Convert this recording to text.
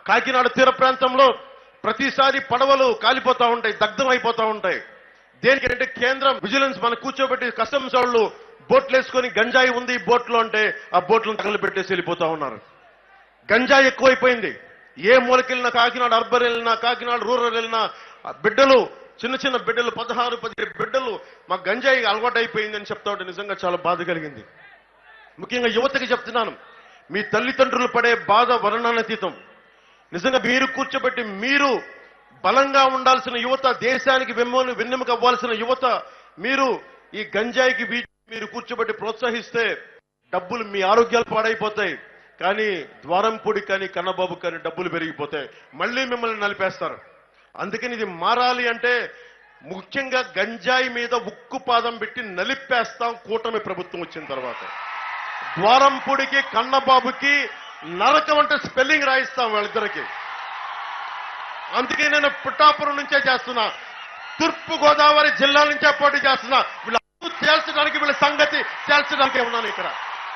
కాకినాడ తీర ప్రాంతంలో ప్రతిసారి పడవలు కాలిపోతా ఉంటాయి, దగ్ధం అయిపోతా ఉంటాయి. దేనికంటే కేంద్రం విజిలెన్స్ మన కూర్చోబెట్టి కస్టమ్స్ వాళ్ళు బోట్లు వేసుకొని గంజాయి ఉంది బోట్లో అంటే ఆ బోట్లను తగలబెట్టేసి వెళ్ళిపోతా ఉన్నారు. గంజాయి ఎక్కువైపోయింది. ఏ మూలకెళ్ళినా, కాకినాడ అర్బన్ వెళ్ళినా, కాకినాడ రూరల్ వెళ్ళినా బిడ్డలు, చిన్న చిన్న బిడ్డలు, 16-17 బిడ్డలు మా గంజాయి అలవాటు అయిపోయిందని చెప్తా ఉంటే నిజంగా చాలా బాధ కలిగింది. ముఖ్యంగా యువతకి చెప్తున్నాను, మీ తల్లిదండ్రులు పడే బాధ వర్ణనాతీతం. నిజంగా మీరు కూర్చోబెట్టి మీరు బలంగా ఉండాల్సిన యువత, దేశానికి వెన్నెముక అవ్వాల్సిన యువత, మీరు ఈ గంజాయికి మీరు కూర్చోబెట్టి ప్రోత్సహిస్తే డబ్బులు మీ ఆరోగ్యాలు పాడైపోతాయి. కానీ ద్వారంపూడి కానీ కన్నబాబు కానీ డబ్బులు పెరిగిపోతాయి, మళ్ళీ మిమ్మల్ని నలిపేస్తారు. అందుకని ఇది మారాలి అంటే ముఖ్యంగా గంజాయి మీద ఉక్కు పాదం పెట్టి నలిపేస్తాం కూటమి ప్రభుత్వం వచ్చిన తర్వాత. ద్వారంపూడికి కన్నబాబుకి నరకం అంటే స్పెల్లింగ్ రాయిస్తాం వాళ్ళిద్దరికి. అందుకే నేను పిఠాపురం నుంచే చేస్తున్నా, తూర్పు గోదావరి జిల్లా నుంచే పోటీ చేస్తున్నా. వీళ్ళ తేల్చడానికి, వీళ్ళ సంగతి తేల్చడానికి ఉన్నాను ఇక్కడ.